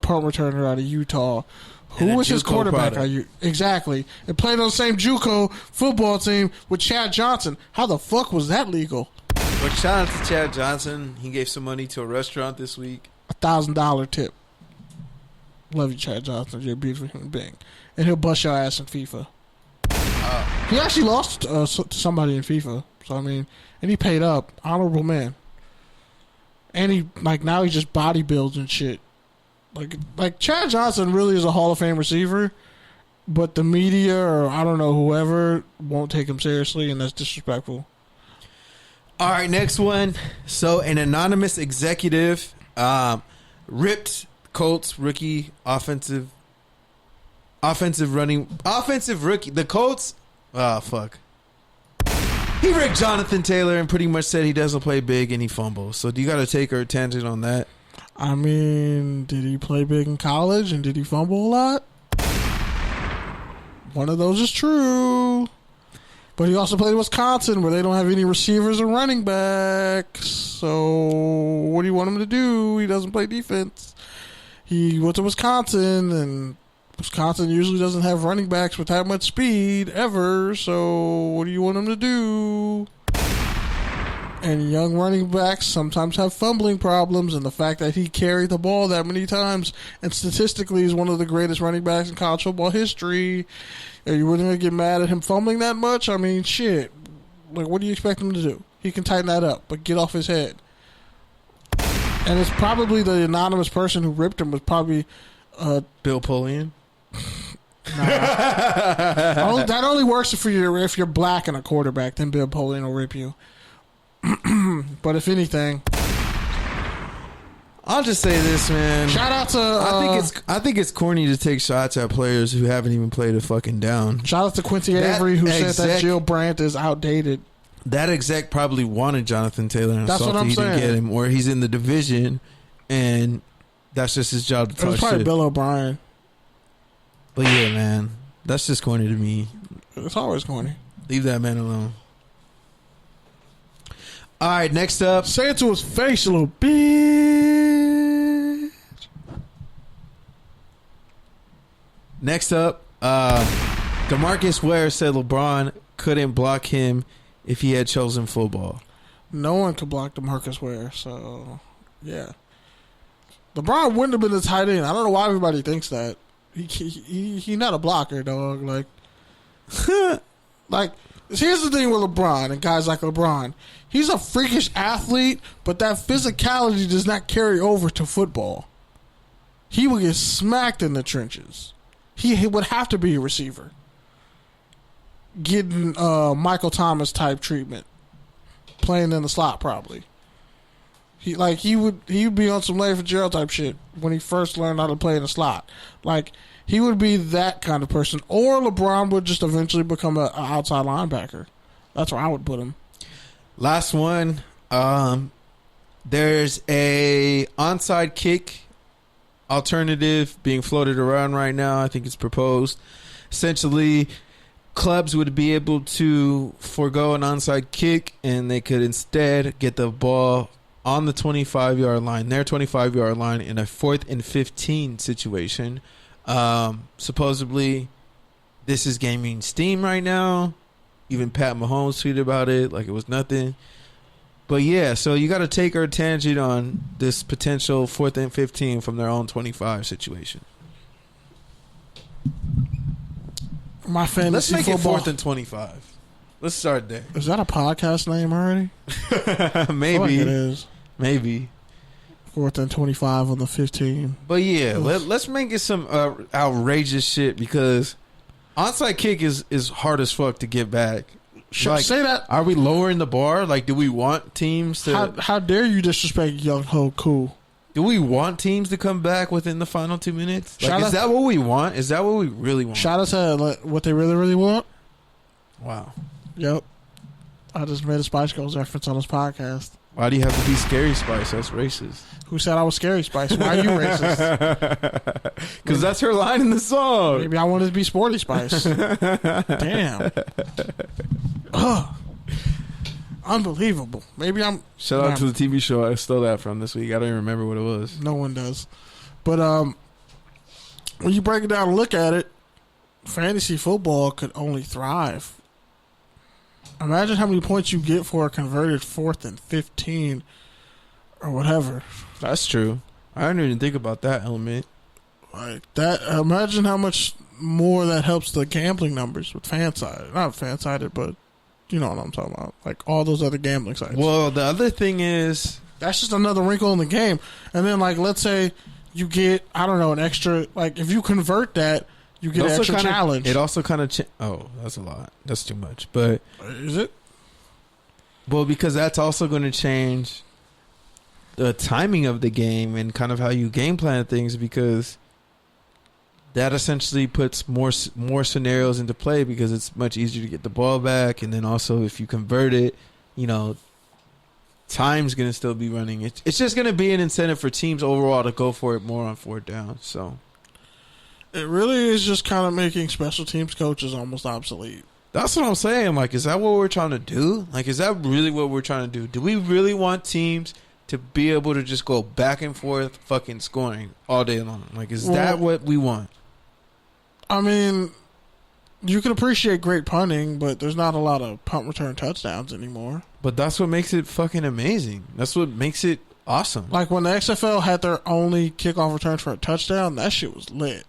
punt returner out of Utah. Who was his quarterback? Exactly. And played on the same JUCO football team with Chad Johnson. How the fuck was that legal? But shout out to Chad Johnson. He gave some money to a restaurant this week. $1,000 tip. Love you, Chad Johnson. You're a beautiful human being. And he'll bust your ass in FIFA. He actually lost to somebody in FIFA. So, I mean, and he paid up. Honorable man. And he, now he just bodybuilds and shit. Like Chad Johnson really is a Hall of Fame receiver, but the media or I don't know whoever won't take him seriously, and that's disrespectful. All right, next one. So an anonymous executive ripped Colts rookie offensive rookie. The Colts. Oh fuck. He ripped Jonathan Taylor and pretty much said he doesn't play big and he fumbles. So do you got to take our tangent on that? I mean, did he play big in college and did he fumble a lot? One of those is true. But he also played in Wisconsin where they don't have any receivers or running backs. So what do you want him to do? He doesn't play defense. He went to Wisconsin, and Wisconsin usually doesn't have running backs with that much speed ever. So what do you want him to do? And young running backs sometimes have fumbling problems, and the fact that he carried the ball that many times and statistically is one of the greatest running backs in college football history, are you really going to get mad at him fumbling that much? I mean, shit. What do you expect him to do? He can tighten that up, but get off his head. And it's probably the anonymous person who ripped him was probably Bill Polian. That only works if you're black and a quarterback. Then Bill Polian will rip you. But if anything, I'll just say this, man. Shout out to I think it's corny to take shots at players who haven't even played a fucking down. Shout out to Quincy Avery who said that Jill Brandt is outdated. That exec probably wanted Jonathan Taylor and that's what I'm saying. Didn't get him, or he's in the division and that's just his job to talk shit. It was probably Bill O'Brien. But yeah, man, that's just corny to me. It's always corny. Leave that man alone. All right, next up. Say it to his face, you little bitch. Next up, DeMarcus Ware said LeBron couldn't block him if he had chosen football. No one could block DeMarcus Ware, so yeah. LeBron wouldn't have been the tight end. I don't know why everybody thinks that. He not a blocker, dog. Like here's the thing with LeBron and guys like LeBron. He's a freakish athlete, but that physicality does not carry over to football. He would get smacked in the trenches. He would have to be a receiver. Getting Michael Thomas type treatment. Playing in the slot probably. He would be on some Larry Fitzgerald type shit when he first learned how to play in the slot. Like he would be that kind of person. Or LeBron would just eventually become an outside linebacker. That's where I would put him. Last one. There's a onside kick alternative being floated around right now. I think it's proposed. Essentially, clubs would be able to forego an onside kick, and they could instead get the ball on the 25-yard line, their 25-yard line, in a 4th and 15 situation. Supposedly, this is gaining steam right now. Even Pat Mahomes tweeted about it like it was nothing. But yeah, so you got to take our tangent on this potential 4th and 15 from their own 25 situation. My fantasy Let's make football. it 4th and 25. Let's start there. Is that a podcast name already? Maybe. I feel like it is. Maybe. 4th and 25 on the 15. But yeah, let's make it some outrageous shit because onside kick is hard as fuck to get back. Say that. Are we lowering the bar? Like, do we want teams to... How dare you disrespect Young Ho Koo? Do we want teams to come back within the final 2 minutes? Like, is that what we want? Is that what we really want? Shout out to what they really, really want. Wow. Yep. I just made a Spice Girls reference on this podcast. Why do you have to be Scary Spice? That's racist. Who said I was Scary Spice? Why are you racist? Because that's her line in the song. Maybe I wanted to be Sporty Spice. Damn. Ugh. Unbelievable. Maybe I'm... Shout out to the TV show I stole that from this week. I don't even remember what it was. No one does. But when you break it down and look at it, fantasy football could only thrive. Imagine how many points you get for a converted 4th and 15 or whatever. That's true. I didn't even think about that element. Like that. Imagine how much more that helps the gambling numbers with FanSided. Not FanSided, but you know what I'm talking about. Like all those other gambling sites. Well, the other thing is, that's just another wrinkle in the game. And then, like, let's say you get, I don't know, an extra, like, if you convert that, you get an extra challenge. It also kind of, that's a lot. That's too much. But is it? Well, because that's also going to change the timing of the game and kind of how you game plan things, because that essentially puts more scenarios into play, because it's much easier to get the ball back. And then also if you convert it, you know, time's going to still be running. It's just going to be an incentive for teams overall to go for it more on 4th down. So it really is just kind of making special teams coaches almost obsolete. That's what I'm saying. Like, is that what we're trying to do? Like, is that really what we're trying to do? Do we really want teams to be able to just go back and forth fucking scoring all day long? Like, is that what we want? I mean, you can appreciate great punting, but there's not a lot of punt return touchdowns anymore. But that's what makes it fucking amazing. That's what makes it awesome. Like when the XFL had their only kickoff return for a touchdown, that shit was lit.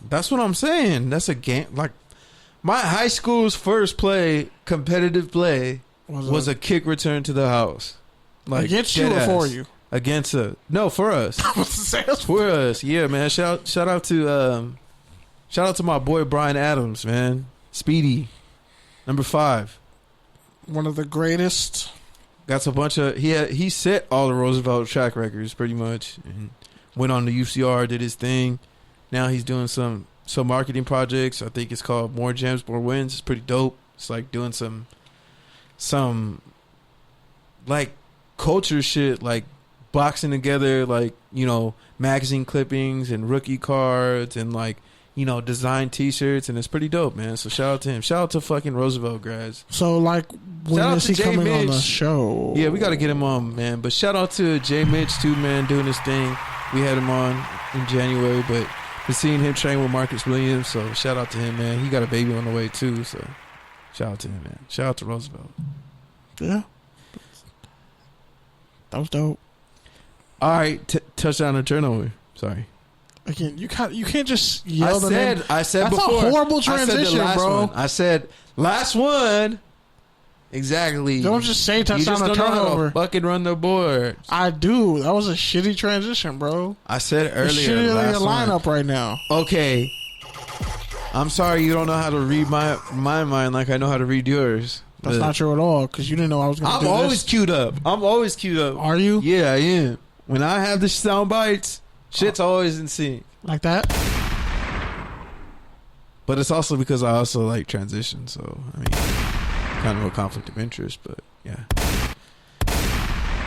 That's what I'm saying. That's a game. Like, my high school's first competitive play, was a kick return to the house. Like, against you or for you? No, for us. For us. Yeah, man. Shout out to my boy Brian Adams, man. Speedy. Number 5. One of the greatest. Got a bunch of he set all the Roosevelt track records pretty much, and went on the UCR, did his thing. Now he's doing some marketing projects. I think it's called More Gems, More Wins. It's pretty dope. It's like doing some like culture shit, like boxing together, like, you know, magazine clippings and rookie cards and, like, you know, design T-shirts, and it's pretty dope, man. So shout out to him. Shout out to fucking Roosevelt grads. So, like, when is he coming on the show? Yeah, we got to get him on, man. But shout out to Jay Mitch too, man, doing his thing. We had him on in January, but been seeing him train with Marcus Williams. So shout out to him, man. He got a baby on the way too. So shout out to him, man. Shout out to Roosevelt. Yeah, that was dope. All right, touchdown or turnover. Sorry. Again, you can't just yell the name. I said that's before. A horrible transition, bro. I said last one. Exactly. Don't just say touchdown or turnover. Know how to fucking run the board. I do. That was a shitty transition, bro. I said earlier. It's shittier than your lineup right now. Okay. I'm sorry you don't know how to read my mind like I know how to read yours. That's not true at all, because you didn't know I was going to do this. I'm always queued up. Are you? Yeah, I am. When I have the sound bites, shit's always in sync. Like that? But it's also because I also like transition, so I mean, kind of a conflict of interest, but yeah.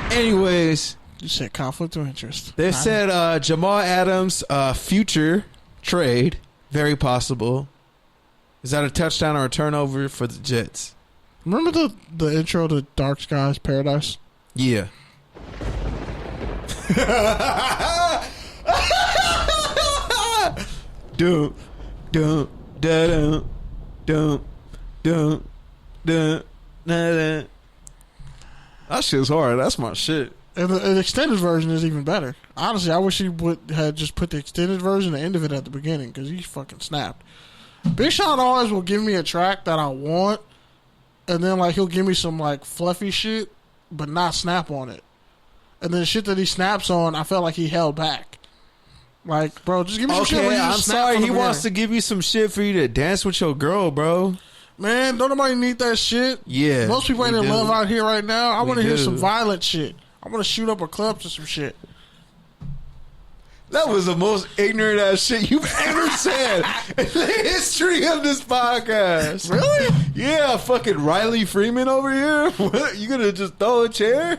Anyways, you said conflict of interest. They said Jamal Adams future trade, very possible. Is that a touchdown or a turnover for the Jets? Remember the intro to Dark Skies Paradise? Yeah. Dun, dun, dun, dun, dun, dun, dun. That shit's hard. That's my shit. And the extended version is even better. Honestly, I wish he had just put the extended version, the end of it at the beginning, because he fucking snapped. Big Sean always will give me a track that I want, and then like he'll give me some like fluffy shit, but not snap on it. And then the shit that he snaps on, I felt like he held back. Like, bro, just give me some shit where you just snap. I'm sorry, he wants to give you some shit for you to dance with your girl, bro. Man, don't nobody need that shit. Yeah. Most people ain't in love out here right now. I want to hear some violent shit. I want to shoot up a club to some shit. That was the most ignorant ass shit you've ever said in the history of this podcast. Really? Yeah, fucking Riley Freeman over here. What? You gonna just throw a chair?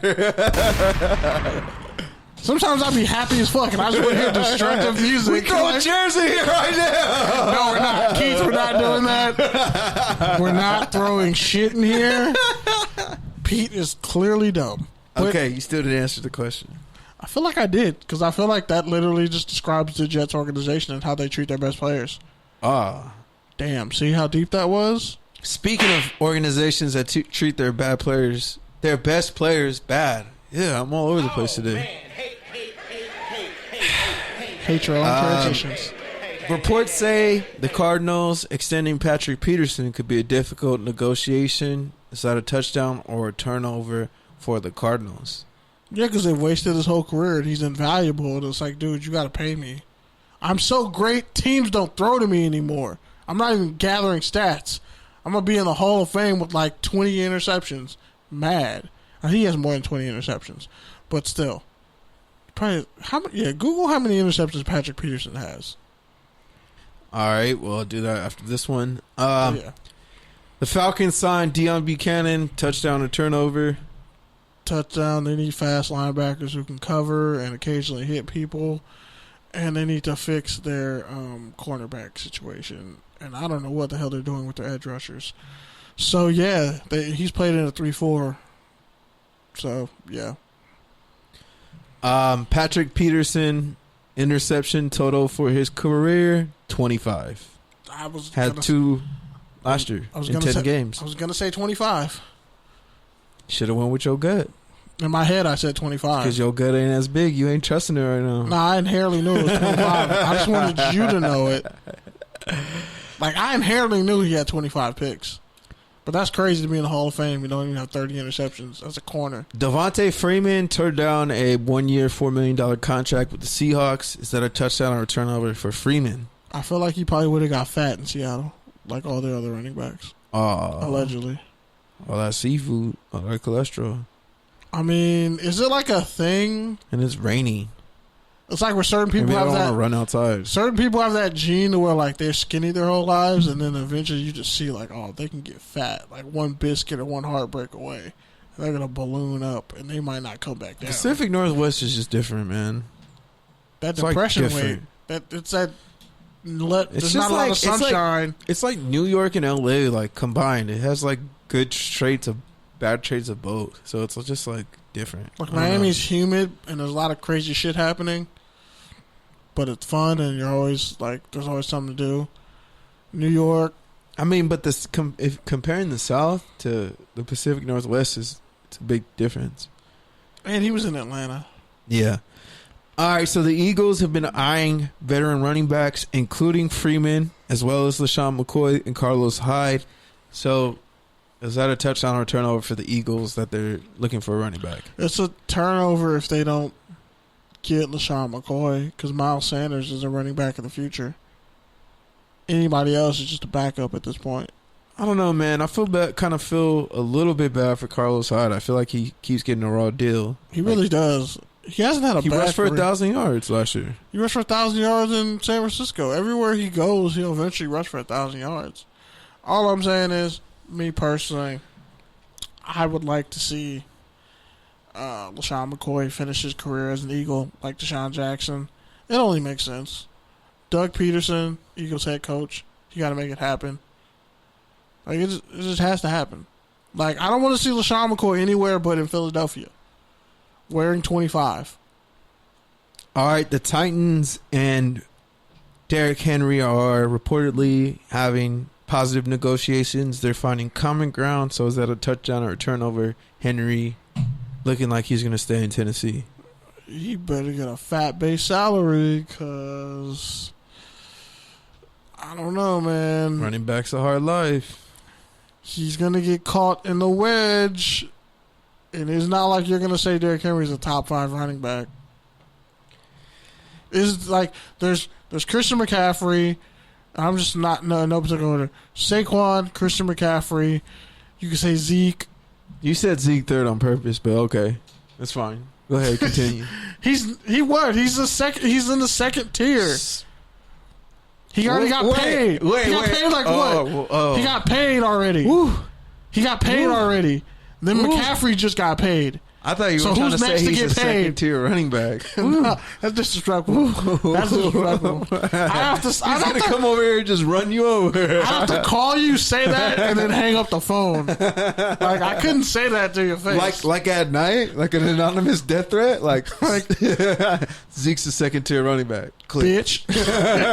Sometimes I'd be happy as fuck and I just want to hear destructive music. We throwing chairs in here right now. No, we're not. Keith, we're not doing that. We're not throwing shit in here. Pete is clearly dumb. Okay, you still didn't answer the question. I feel like I did, because I feel like that literally just describes the Jets organization and how they treat their best players. Ah. Damn, see how deep that was? Speaking of organizations that treat their best players bad. Yeah, I'm all over the place today. Hate your own transitions. Reports say the Cardinals extending Patrick Peterson could be a difficult negotiation. Is that a touchdown or a turnover for the Cardinals? Yeah, because they've wasted his whole career and he's invaluable. And it's like, dude, you got to pay me. I'm so great, teams don't throw to me anymore. I'm not even gathering stats. I'm going to be in the Hall of Fame with like 20 interceptions. Mad. I think he has more than 20 interceptions. But still. Probably, Google how many interceptions Patrick Peterson has. All right, well, I'll do that after this one. Yeah. The Falcons signed Deion Buchanan, touchdown or turnover. Touchdown. They need fast linebackers who can cover and occasionally hit people. And they need to fix their cornerback situation. And I don't know what the hell they're doing with their edge rushers. So, yeah, he's played in a 3-4. So, yeah. Patrick Peterson, interception total for his career, 25. Had 2 last year in 10 games. I was going to say 25. Should have went with your gut. In my head, I said 25. Because your gut ain't as big. You ain't trusting it right now. Nah, I inherently knew it was 25. I just wanted you to know it. Like, I inherently knew he had 25 picks. But that's crazy to be in the Hall of Fame. You don't even have 30 interceptions. That's a corner. DeVante Freeman turned down a 1-year, $4 million contract with the Seahawks. Is that a touchdown or a turnover for Freeman? I feel like he probably would have got fat in Seattle, like all the other running backs. Allegedly. All that seafood, all that cholesterol. I mean, is it like a thing? And it's rainy. It's like where certain people have don't that. Want to run outside. Certain people have that gene to where like they're skinny their whole lives, and then eventually you just see like, oh, they can get fat, like one biscuit or one heartbreak away, and they're gonna balloon up, and they might not come back down. Pacific Northwest is just different, man. That depression weight. There's not a lot of sunshine. It's like New York and LA like combined. It has like good traits of bad traits of both. So it's just like different. Like Miami's humid and there's a lot of crazy shit happening, but it's fun and you're always like there's always something to do. New York, I mean, but if comparing the South to the Pacific Northwest it's a big difference. And he was in Atlanta. Yeah. All right, so the Eagles have been eyeing veteran running backs, including Freeman, as well as LaShawn McCoy and Carlos Hyde. So is that a touchdown or turnover for the Eagles that they're looking for a running back? It's a turnover if they don't get LaShawn McCoy because Miles Sanders is a running back of the future. Anybody else is just a backup at this point. I don't know, man. I kind of feel a little bit bad for Carlos Hyde. I feel like he keeps getting a raw deal. He really does. He hasn't had a bad career. He rushed for 1,000 yards last year. He rushed for 1,000 yards in San Francisco. Everywhere he goes, he'll eventually rush for 1,000 yards. All I'm saying is, me personally, I would like to see LaShawn McCoy finish his career as an Eagle like Deshaun Jackson. It only makes sense. Doug Peterson, Eagles head coach, you got to make it happen. Like it just has to happen. Like I don't want to see LaShawn McCoy anywhere but in Philadelphia, wearing 25. All right, the Titans and Derrick Henry are reportedly having positive negotiations. They're finding common ground. So is that a touchdown or a turnover? Henry looking like he's going to stay in Tennessee. He better get a fat base salary because I don't know, man. Running back's a hard life. He's going to get caught in the wedge. And it's not like you're going to say Derrick Henry's a top 5 running back. It's like there's Christian McCaffrey. I'm just not no particular order. Saquon, Christian McCaffrey. You can say Zeke. You said Zeke third on purpose, but okay, that's fine. Go ahead, continue. He's in the second tier. He already got paid. He got paid like what? He got paid already. Woo. He got paid already. Then McCaffrey just got paid. I thought you were So trying to who's say next to he's get a paid? second tier running back. No, that's disrespectful. That's disrespectful. He's gonna come over here and just run you over. I have to call you, say that, and then hang up the phone. Like, I couldn't say that to your face. Like at night, like an anonymous death threat. Like Zeke's a second tier running back. Click. Bitch.